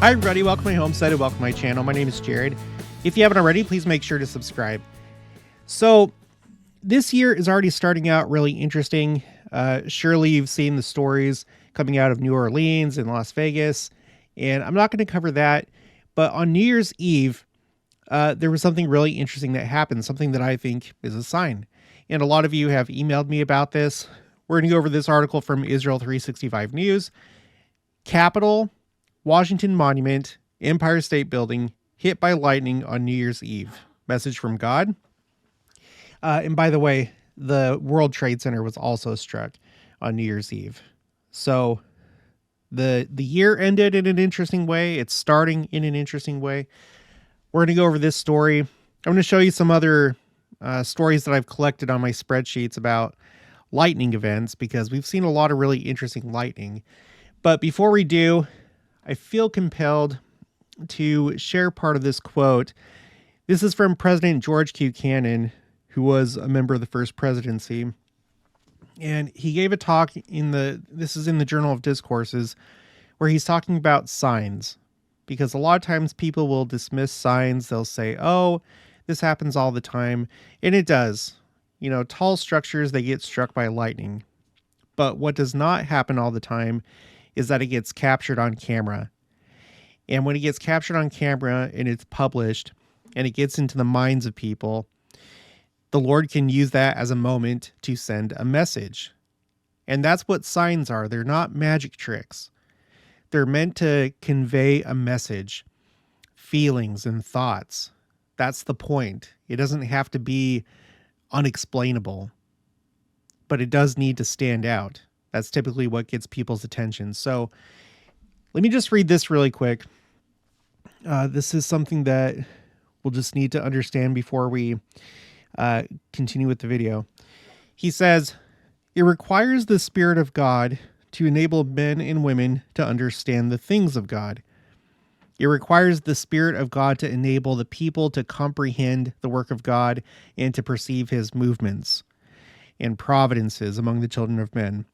Hi everybody, welcome to my homestead and welcome to my channel. My name is Jared. If you haven't already, please make sure to subscribe. So this year is already starting out really interesting. Surely you've seen the stories coming out of New Orleans and Las Vegas, and I'm not going to cover that. But on New Year's Eve, there was something really interesting that happened, something that I think is a sign. And a lot of you have emailed me about this. We're going to go over this article from Israel 365 News. Capitol, Washington Monument, Empire State Building, hit by lightning on New Year's Eve. Message from God. And by the way, the World Trade Center was also struck on New Year's Eve. So the year ended in an interesting way. It's starting in an interesting way. We're going to go over this story. I'm going to show you some other stories that I've collected on my spreadsheets about lightning events, because we've seen a lot of really interesting lightning. But before we do, I feel compelled to share part of this quote. This is from President George Q. Cannon, who was a member of the first presidency. And he gave a talk this is in the Journal of Discourses, where he's talking about signs. Because a lot of times people will dismiss signs. They'll say, oh, this happens all the time. And it does. You know, tall structures, they get struck by lightning. But what does not happen all the time is that it gets captured on camera. And when it gets captured on camera and it's published and it gets into the minds of people, the Lord can use that as a moment to send a message. And that's what signs are. They're not magic tricks. They're meant to convey a message, feelings and thoughts. That's the point. It doesn't have to be unexplainable, but it does need to stand out. That's typically what gets people's attention. So let me just read this really quick. This is something that we'll just need to understand before we continue with the video. He says, it requires the Spirit of God to enable men and women to understand the things of God. It requires the Spirit of God to enable the people to comprehend the work of God and to perceive his movements and providences among the children of men.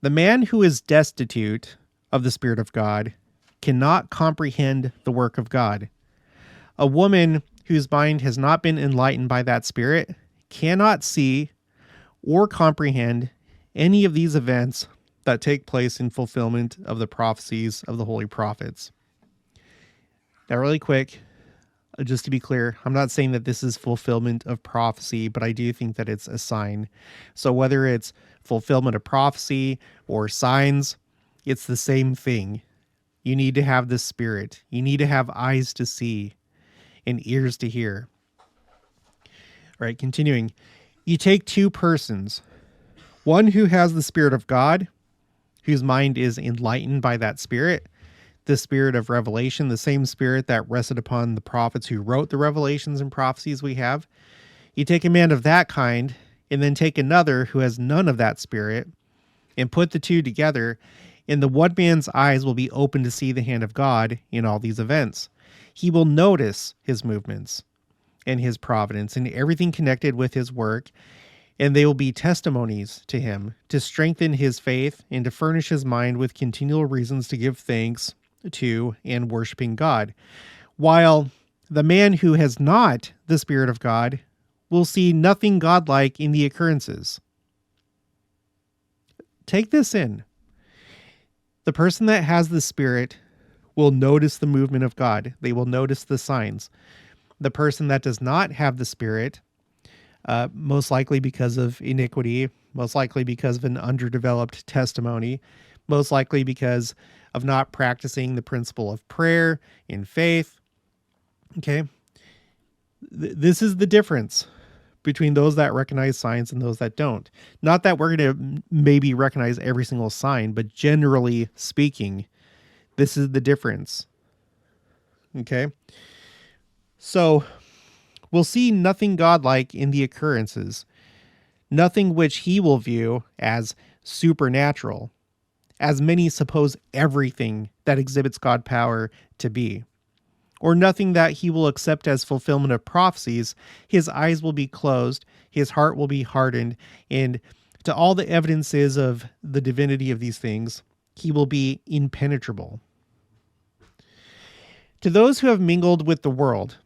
The man who is destitute of the Spirit of God cannot comprehend the work of God. A woman whose mind has not been enlightened by that Spirit cannot see or comprehend any of these events that take place in fulfillment of the prophecies of the holy prophets. Now, really quick, just to be clear, I'm not saying that this is fulfillment of prophecy, but I do think that it's a sign. So whether it's fulfillment of prophecy or signs, it's the same thing. You need to have the Spirit. You need to have eyes to see and ears to hear. All right, continuing. You take two persons, one who has the Spirit of God, whose mind is enlightened by that Spirit, the Spirit of revelation, the same Spirit that rested upon the prophets who wrote the revelations and prophecies we have. You take a man of that kind, and then take another who has none of that Spirit, and put the two together, and the one man's eyes will be open to see the hand of God in all these events. He will notice his movements and his providence and everything connected with his work, and they will be testimonies to him to strengthen his faith and to furnish his mind with continual reasons to give thanks to and worshiping God, while the man who has not the Spirit of God will see nothing godlike in the occurrences. Take this in. The person that has the Spirit will notice the movement of God. They will notice the signs. The person that does not have the Spirit, most likely because of iniquity, most likely because of an underdeveloped testimony, most likely because of not practicing the principle of prayer in faith. Okay. This is the difference between those that recognize signs and those that don't. Not that we're going to maybe recognize every single sign, but generally speaking, this is the difference. Okay. So we'll see nothing godlike in the occurrences, nothing which he will view as supernatural, as many suppose everything that exhibits God power to be, or nothing that he will accept as fulfillment of prophecies. His eyes will be closed, his heart will be hardened, and to all the evidences of the divinity of these things, he will be impenetrable. To those who have mingled with the world.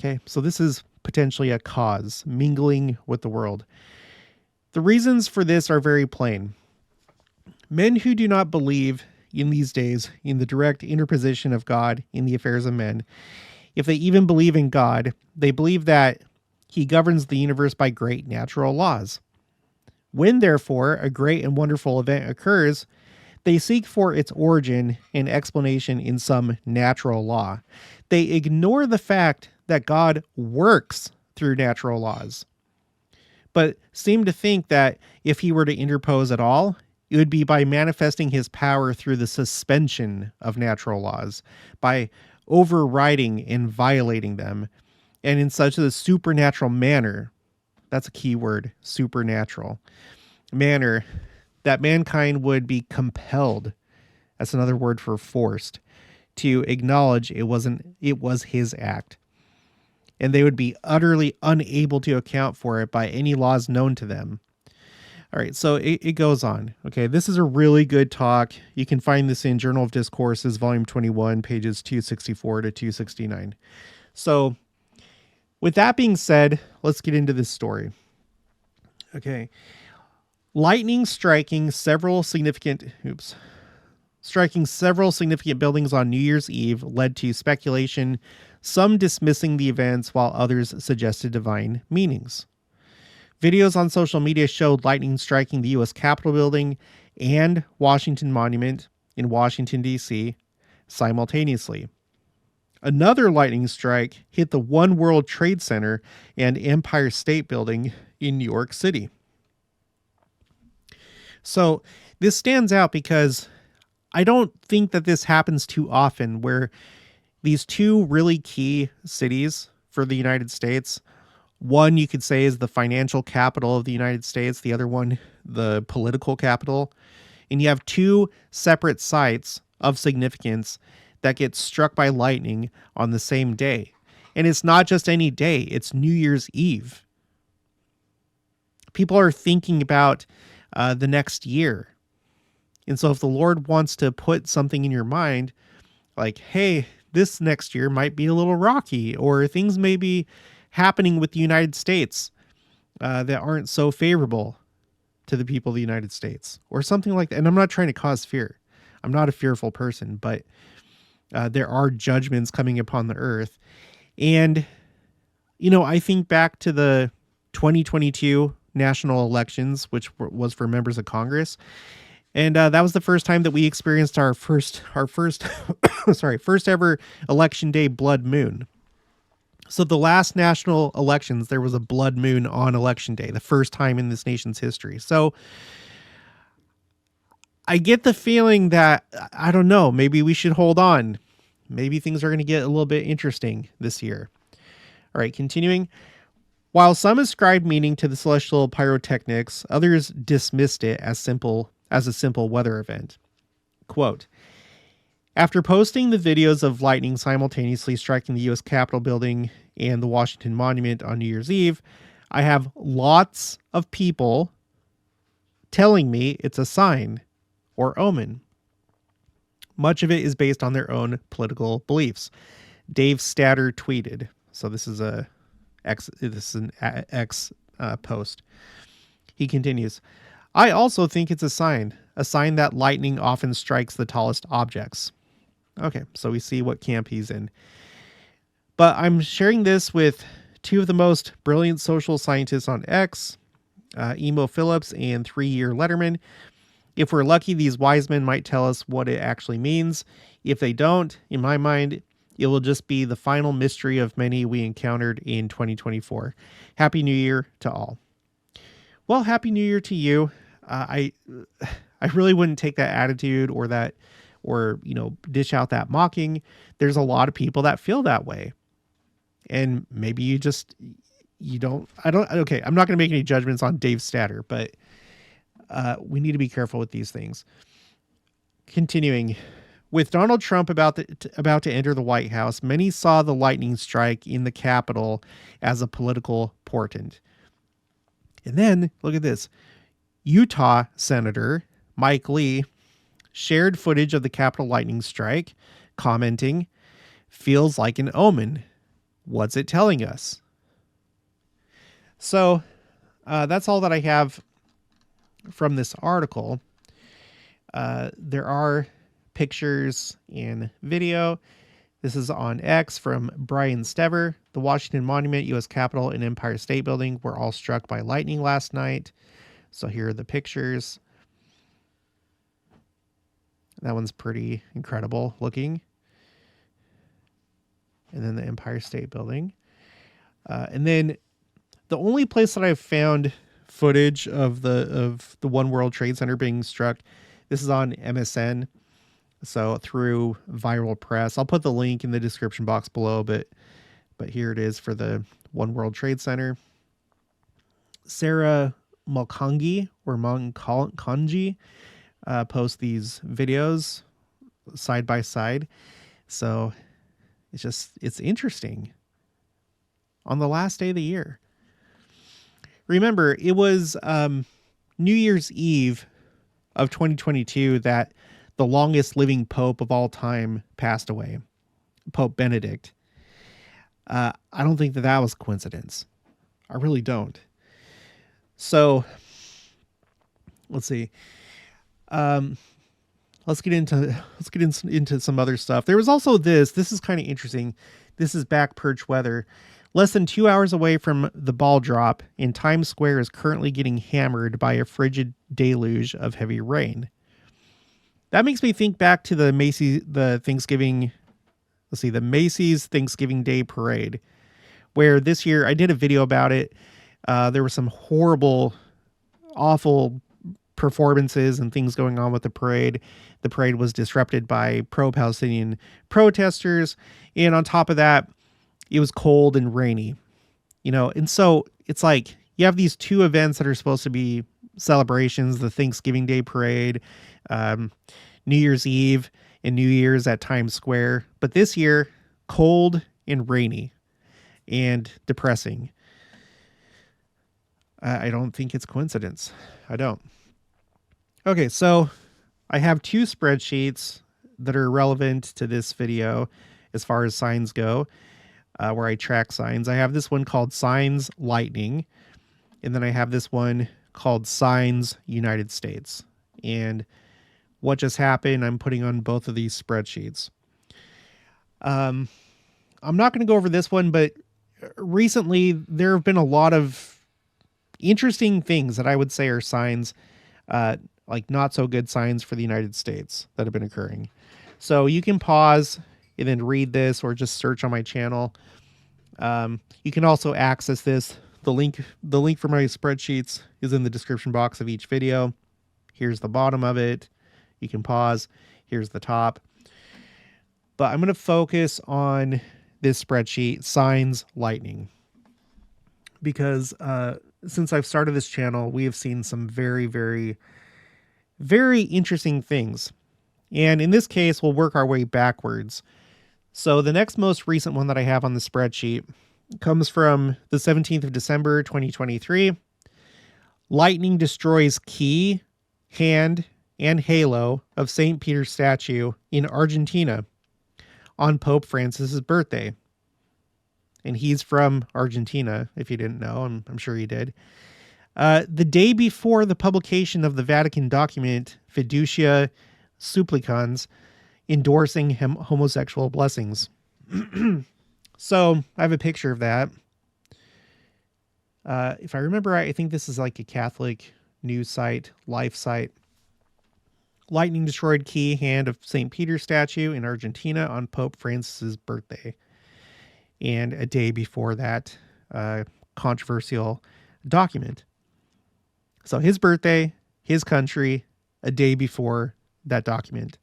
Okay, so this is potentially a cause, mingling with the world. The reasons for this are very plain. Men who do not believe in these days in the direct interposition of God in the affairs of men, if they even believe in God, they believe that he governs the universe by great natural laws. When, therefore, a great and wonderful event occurs, they seek for its origin and explanation in some natural law. They ignore the fact that God works through natural laws, but seem to think that if he were to interpose at all, it would be by manifesting his power through the suspension of natural laws, by overriding and violating them, and in such a supernatural manner, that's a key word, supernatural, manner, that mankind would be compelled, that's another word for forced, to acknowledge it was his act. And they would be utterly unable to account for it by any laws known to them. All right, so it goes on. Okay, this is a really good talk. You can find this in Journal of Discourses, Volume 21, pages 264 to 269. So with that being said, let's get into this story. Okay. Lightning striking several significant buildings on New Year's Eve led to speculation, some dismissing the events while others suggested divine meanings. Videos on social media showed lightning striking the U.S. Capitol building and Washington Monument in Washington, D.C. simultaneously. Another lightning strike hit the One World Trade Center and Empire State Building in New York City. So this stands out because I don't think that this happens too often, where these two really key cities for the United States, one you could say is the financial capital of the United States, the other one the political capital, and you have two separate sites of significance that get struck by lightning on the same day. And it's not just any day, it's New Year's Eve. People are thinking about the next year. And so if the Lord wants to put something in your mind, like, hey, this next year might be a little rocky, or things may be happening with the United States that aren't so favorable to the people of the United States, or something like that. And I'm not trying to cause fear. I'm not a fearful person, but there are judgments coming upon the earth. And, you know, I think back to the 2022 national elections, which was for members of Congress. And that was the first time that we experienced our first ever election day blood moon. So the last national elections, there was a blood moon on election day, the first time in this nation's history. So I get the feeling that, I don't know, maybe we should hold on. Maybe things are going to get a little bit interesting this year. All right, continuing. While some ascribed meaning to the celestial pyrotechnics, others dismissed it as a simple weather event. Quote, after posting the videos of lightning simultaneously striking the U.S. Capitol building and the Washington Monument on New Year's Eve, I have lots of people telling me it's a sign or omen. Much of it is based on their own political beliefs. Dave Statter tweeted. So this is an X post. He continues, I also think it's a sign that lightning often strikes the tallest objects. Okay, so we see what camp he's in. But I'm sharing this with two of the most brilliant social scientists on X, Emo Phillips and 3-year Letterman. If we're lucky, these wise men might tell us what it actually means. If they don't, in my mind, it will just be the final mystery of many we encountered in 2024. Happy New Year to all. Well, Happy New Year to you. I really wouldn't take that attitude or dish out that mocking. There's a lot of people that feel that way. And maybe I'm not going to make any judgments on Dave Statter, but we need to be careful with these things. Continuing, with Donald Trump about to enter the White House, many saw the lightning strike in the Capitol as a political portent. And then, look at this. Utah Senator Mike Lee shared footage of the Capitol lightning strike, commenting, feels like an omen. What's it telling us? So that's all that I have from this article. There are pictures and video. This is on X from Brian Stever. The Washington Monument, U.S. Capitol, and Empire State Building were all struck by lightning last night. So here are the pictures. That one's pretty incredible looking. And then the Empire State Building. And then the only place that I've found footage of the One World Trade Center being struck, this is on MSN. So through Viral Press. I'll put the link in the description box below, but here it is for the One World Trade Center. Sarah Malkangi or Malkanji post these videos side by side. So it's interesting. On the last day of the year. Remember, it was New Year's Eve of 2022 that the longest living pope of all time passed away, Pope Benedict. I don't think that was coincidence. I really don't. So let's see. Let's get into some other stuff. There was also this is kind of interesting. This is back perch weather. Less than 2 hours away from the ball drop, and Times Square is currently getting hammered by a frigid deluge of heavy rain. That makes me think back to the Macy's Thanksgiving Day Parade, where this year I did a video about it. There were some horrible, awful performances and things going on with the parade. The parade was disrupted by pro-Palestinian protesters, and on top of that, it was cold and rainy, and so it's like you have these two events that are supposed to be celebrations, the Thanksgiving Day Parade, New Year's Eve and New Year's at Times Square. But this year, cold and rainy and depressing. I don't think it's coincidence. I don't. Okay, so I have two spreadsheets that are relevant to this video as far as signs go. Where I track signs. I have this one called Signs Lightning, and then I have this one called Signs United States. And what just happened, I'm putting on both of these spreadsheets. I'm not going to go over this one, but recently there have been a lot of interesting things that I would say are signs, like not so good signs for the United States that have been occurring. So you can pause and then read this or just search on my channel. You can also access this. The link for my spreadsheets is in the description box of each video. Here's the bottom of it. You can pause. Here's the top. But I'm going to focus on this spreadsheet, Signs Lightning. Because since I've started this channel, we have seen some very, very, very interesting things. And in this case, we'll work our way backwards. So the next most recent one that I have on the spreadsheet comes from the 17th of December, 2023. Lightning destroys key, hand, and halo of St. Peter's statue in Argentina on Pope Francis's birthday. And he's from Argentina, if you didn't know. I'm sure you did. The day before the publication of the Vatican document, Fiducia Supplicans, endorsing homosexual blessings. So I have a picture of that. If I remember right, I think this is like a Catholic news site, life site. Lightning destroyed key hand of St. Peter's statue in Argentina on Pope Francis's birthday. And a day before that controversial document. So his birthday, his country, a day before that document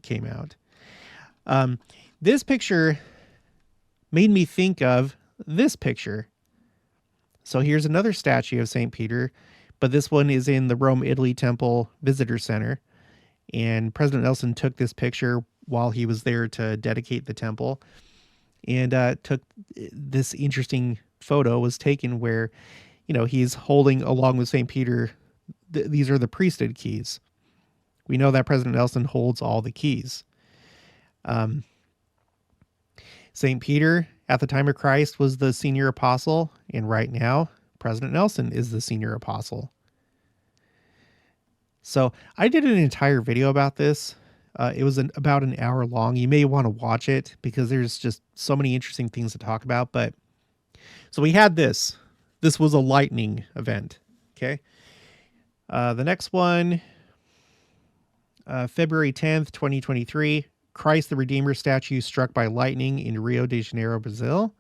came out. This picture made me think of this picture. So here's another statue of St. Peter, but this one is in the Rome, Italy Temple Visitor Center. And President Nelson took this picture while he was there to dedicate the temple. And took this interesting photo was taken where, he's holding along with St. Peter. These are the priesthood keys. We know that President Nelson holds all the keys. St. Peter, at the time of Christ, was the senior apostle, and right now, President Nelson is the senior apostle. So I did an entire video about this. It was about an hour long. You may want to watch it because there's just so many interesting things to talk about. But so we had this. This was a lightning event. Okay. The next one, February 10th, 2023, Christ the Redeemer statue struck by lightning in Rio de Janeiro, Brazil.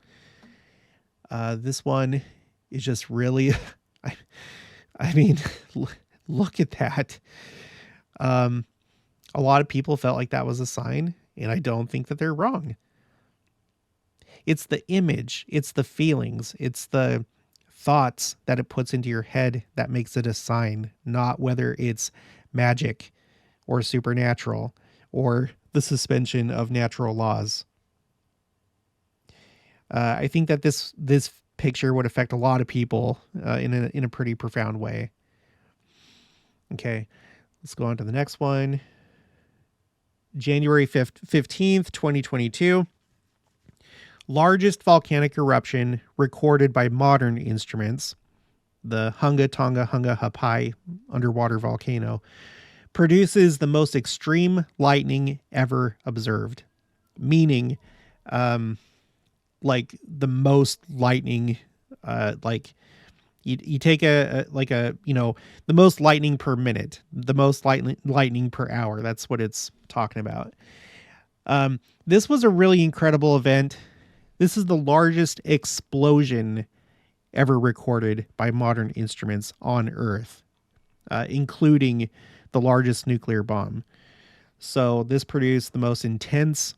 This one is just really, I mean, look at that. A lot of people felt like that was a sign, and I don't think that they're wrong. It's the image, it's the feelings, it's the thoughts that it puts into your head that makes it a sign, not whether it's magic or supernatural or the suspension of natural laws. I think that this picture would affect a lot of people in a pretty profound way. Okay, let's go on to the next one. January 15th, 2022. Largest volcanic eruption recorded by modern instruments. The Tonga Hunga Hapai underwater volcano produces the most extreme lightning ever observed. Meaning, like the most lightning, like you take the most lightning per minute, the most lightning per hour. That's what it's talking about. This was a really incredible event. This is the largest explosion ever recorded by modern instruments on Earth, including the largest nuclear bomb. So this produced the most intense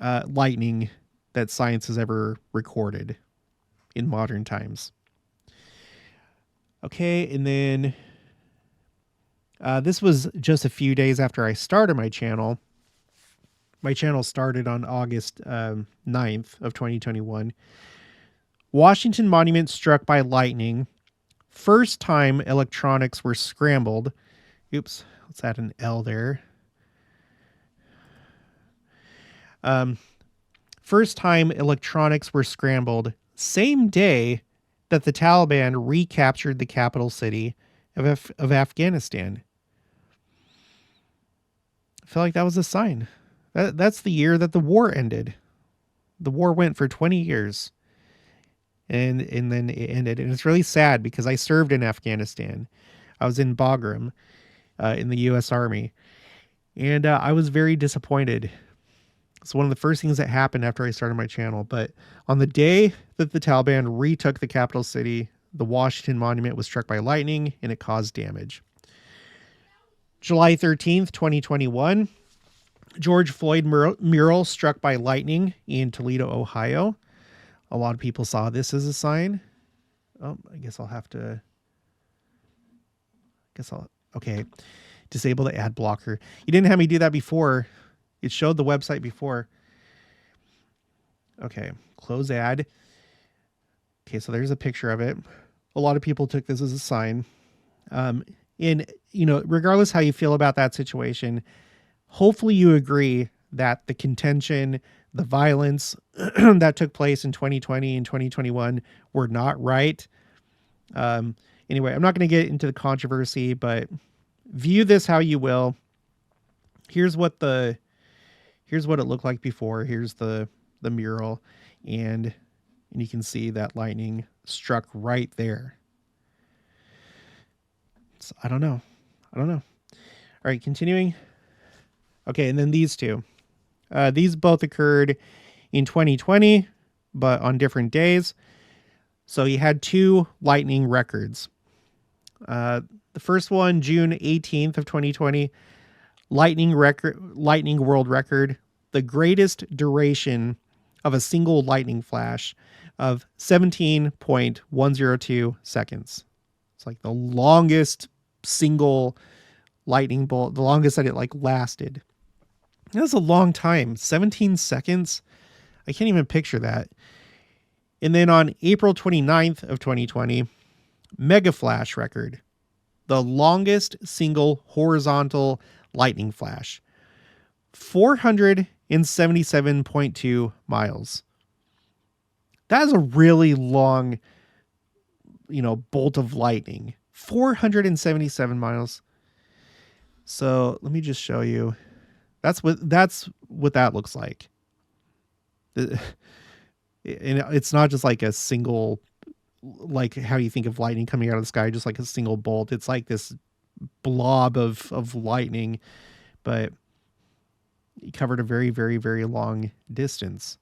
lightning that science has ever recorded in modern times. Okay, and then this was just a few days after I started my channel. My channel started on August 9th of 2021. Washington Monument struck by lightning. First time electronics were scrambled. Oops, let's add an L there. First time electronics were scrambled. Same day that the Taliban recaptured the capital city of Afghanistan. I feel like that was a sign. That's the year that the war ended. The war went for 20 years. And then it ended. And it's really sad because I served in Afghanistan. I was in Bagram in the U.S. Army. And I was very disappointed. It's one of the first things that happened after I started my channel. But on the day that the Taliban retook the capital city, the Washington Monument was struck by lightning and it caused damage. July 13th, 2021. George Floyd mural struck by lightning in Toledo, Ohio. A lot of people saw this as a sign. Oh, I guess I'll have to... Okay. Disable the ad blocker. You didn't have me do that before. It showed the website before. Okay. Close ad. Okay, so there's a picture of it. A lot of people took this as a sign. Regardless how you feel about that situation, hopefully you agree that the contention, the violence that took place in 2020 and 2021 were not right. Anyway, I'm not going to get into the controversy, but view this how you will. Here's what it looked like before. Here's the mural, and you can see that lightning struck right there. So, I don't know. All right, continuing. Okay, and then these two. These both occurred in 2020, but on different days. So you had two lightning records. The first one, June 18th of 2020, lightning world record, the greatest duration of a single lightning flash of 17.102 seconds. It's like the longest single lightning bolt, the longest that it lasted. That was a long time. 17 seconds. I can't even picture that. And then on April 29th of 2020, mega flash record, the longest single horizontal lightning flash, 400 477.2 miles. That is a really long, bolt of lightning. 477 miles. So let me just show you. That's what that looks like. And it's not just like a single, like how you think of lightning coming out of the sky, just like a single bolt. It's like this blob of lightning, but it covered a very, very, very long distance.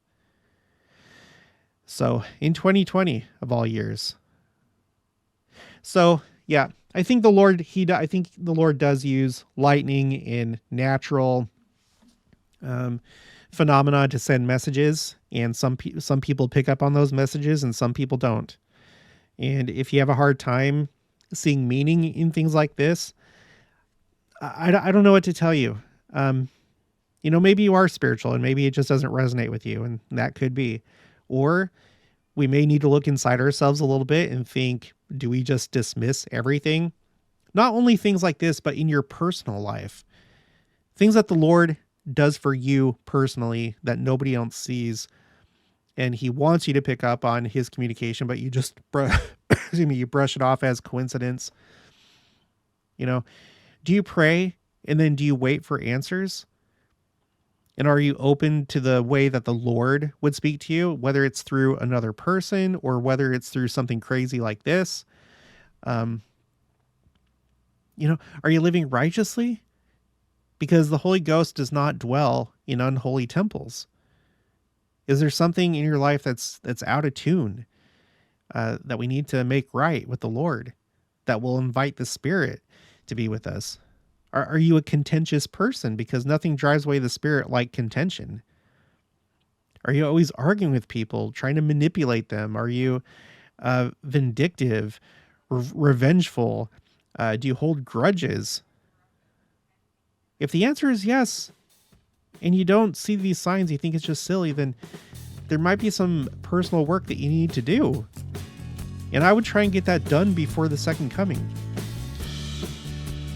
So in 2020 of all years. So yeah, I think the Lord does use lightning in natural phenomena to send messages, and some people pick up on those messages and some people don't. And if you have a hard time seeing meaning in things like this, I don't know what to tell you. Maybe you are spiritual and maybe it just doesn't resonate with you, and that could be. Or we may need to look inside ourselves a little bit and think, do we just dismiss everything? Not only things like this, but in your personal life. Things that the Lord does for you personally that nobody else sees. And he wants you to pick up on his communication, but you just you brush it off as coincidence. Do you pray and then do you wait for answers? And are you open to the way that the Lord would speak to you, whether it's through another person or whether it's through something crazy like this? Are you living righteously? Because the Holy Ghost does not dwell in unholy temples. Is there something in your life that's out of tune that we need to make right with the Lord, that will invite the Spirit to be with us? Are you a contentious person? Because nothing drives away the Spirit like contention. Are you always arguing with people, trying to manipulate them? Are you vindictive, revengeful? Do you hold grudges? If the answer is yes, and you don't see these signs, you think it's just silly, then there might be some personal work that you need to do. And I would try and get that done before the second coming.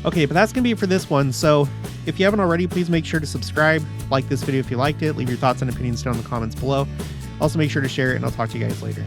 Okay, but that's going to be it for this one. So if you haven't already, please make sure to subscribe, like this video if you liked it, leave your thoughts and opinions down in the comments below. Also make sure to share it, and I'll talk to you guys later.